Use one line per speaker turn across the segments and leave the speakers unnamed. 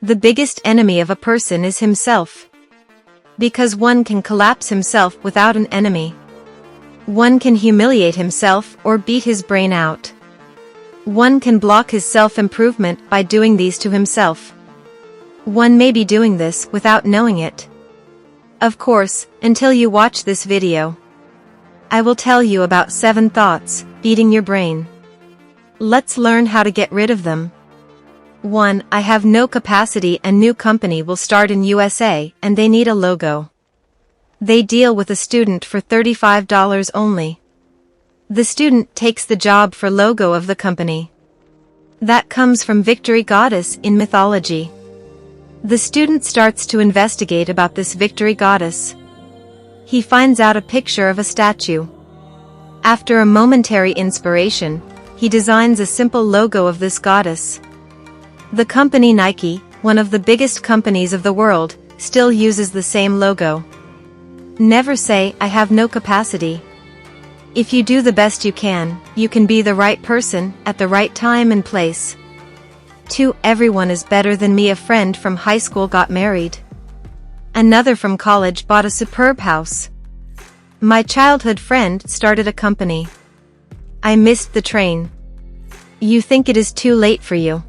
The biggest enemy of a person is himself. Because one can collapse himself without an enemy. One can humiliate himself or beat his brain out. One can block his self-improvement by doing these to himself. One may be doing this without knowing it. Of course, until you watch this video. I will tell you about 7 thoughts beating your brain. Let's learn how to get rid of them. 1. I have no capacity. A new company will start in USA and they need a logo. They deal with a student for $35 only. The student takes the job for logo of the company. That comes from Victory Goddess in mythology. The student starts to investigate about this Victory Goddess. He finds out a picture of a statue. After a momentary inspiration, he designs a simple logo of this goddess. The company Nike, one of the biggest companies of the world, still uses the same logo. Never say, "I have no capacity." If you do the best you can be the right person, at the right time and place. 2. Everyone is better than me. A friend from high school got married. Another from college bought a superb house. My childhood friend started a company. I missed the train. You think it is too late for you?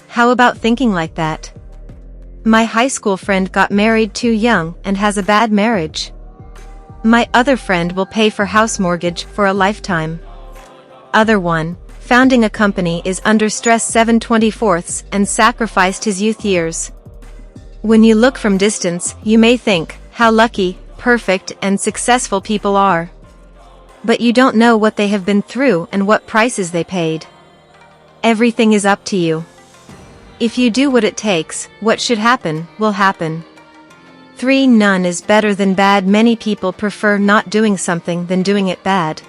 How about thinking like that? My high school friend got married too young and has a bad marriage. My other friend will pay for house mortgage for a lifetime. Other one, founding a company, is under stress 7/24 and sacrificed his youth years. When you look from distance, you may think, how lucky, perfect and successful people are. But you don't know what they have been through and what prices they paid. Everything is up to you. If you do what it takes, what should happen, will happen. 3. None is better than bad. Many people prefer not doing something than doing it bad.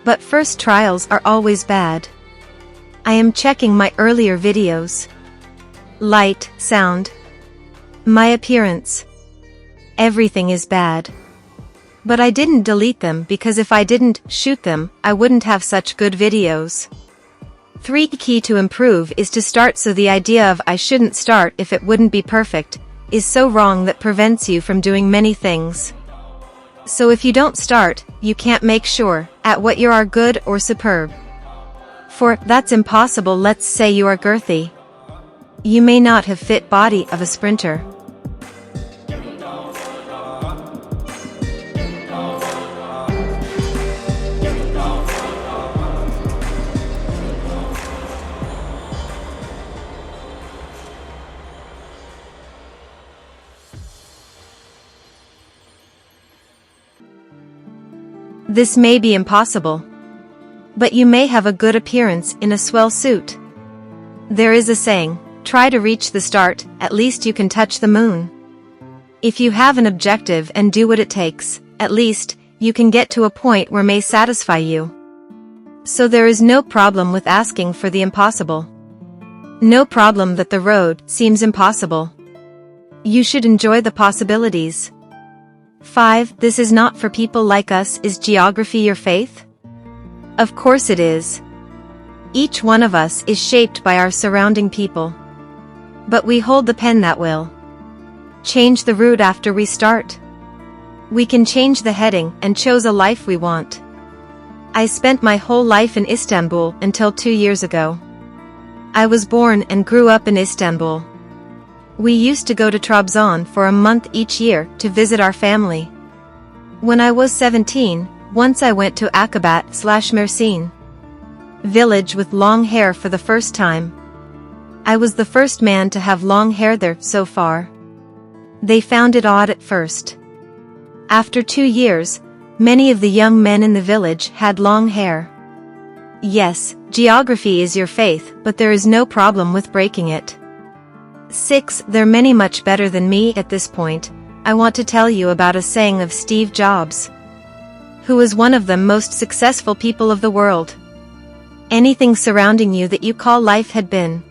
But first trials are always bad. I am checking my earlier videos. Light, sound. My appearance. Everything is bad. But I didn't delete them because if I didn't shoot them, I wouldn't have such good videos. 3. Key to improve is to start. So the idea of "I shouldn't start if it wouldn't be perfect" is so wrong that prevents you from doing many things. So if you don't start, you can't make sure at what you are good or superb. 4. That's impossible. Let's say you are girthy. You may not have fit body of a sprinter. This may be impossible. But you may have a good appearance in a swell suit. There is a saying, try to reach the start, at least you can touch the moon. If you have an objective and do what it takes, at least, you can get to a point where may satisfy you. So there is no problem with asking for the impossible. No problem that the road seems impossible. You should enjoy the possibilities. 5. This is not for people like us. Is geography your faith? Of course it is. Each one of us is shaped by our surrounding people. But we hold the pen that will change the route after we start. We can change the heading and chose a life we want. I spent my whole life in Istanbul until 2 years ago. I was born and grew up in Istanbul. We used to go to Trabzon for a month each year to visit our family. When I was 17, once I went to Akabat/Mersin village with long hair for the first time. I was the first man to have long hair there so far. They found it odd at first. After 2 years, many of the young men in the village had long hair. Yes, geography is your faith, but there is no problem with breaking it. 6. They're many much better than me. At this point, I want to tell you about a saying of Steve Jobs, who was one of the most successful people of the world. Anything surrounding you that you call life had been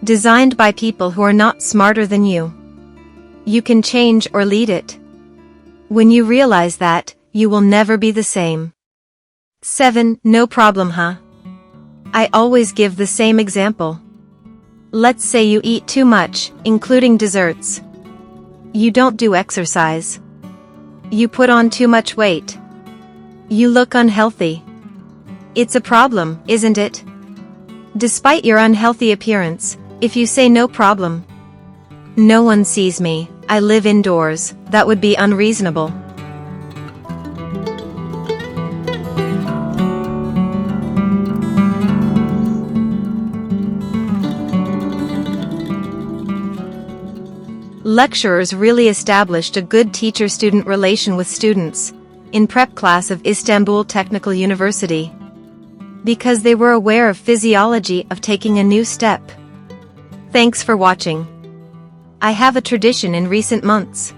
designed by people who are not smarter than you. You can change or lead it. When you realize that, you will never be the same. 7. No problem, huh? I always give the same example. Let's say you eat too much, including desserts. You don't do exercise. You put on too much weight. You look unhealthy. It's a problem, isn't it? Despite your unhealthy appearance, if you say no problem. No one sees me, I live indoors, that would be unreasonable. Lecturers really established a good teacher-student relation with students in prep class of Istanbul Technical University, because they were aware of physiology of taking a new step. Thanks for watching. I have a tradition in recent months.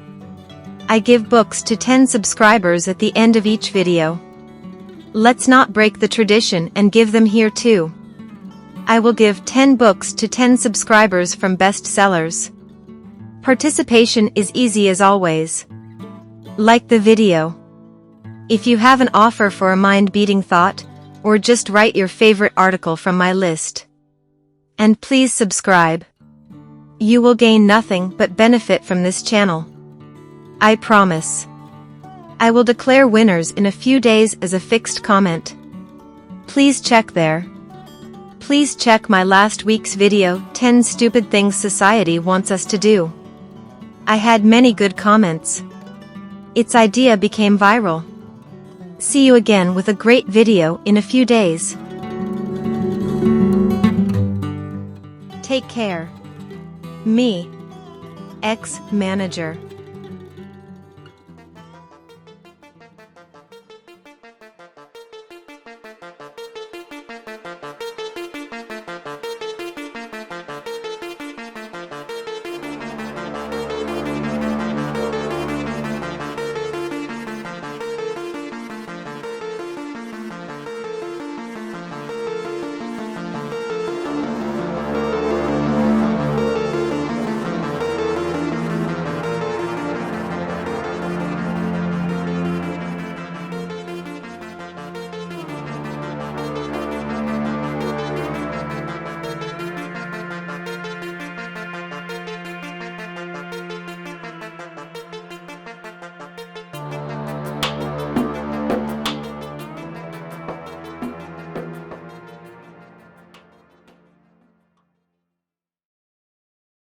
I give books to 10 subscribers at the end of each video. Let's not break the tradition and give them here too. I will give 10 books to 10 subscribers from bestsellers. Participation is easy as always. Like the video. If you have an offer for a mind-beating thought, or just write your favorite article from my list. And please subscribe. You will gain nothing but benefit from this channel. I promise. I will declare winners in a few days as a fixed comment. Please check there. Please check my last week's video, 10 Stupid Things Society Wants Us to Do. I had many good comments. Its idea became viral. See you again with a great video in a few days. Take care. Me, ex-manager.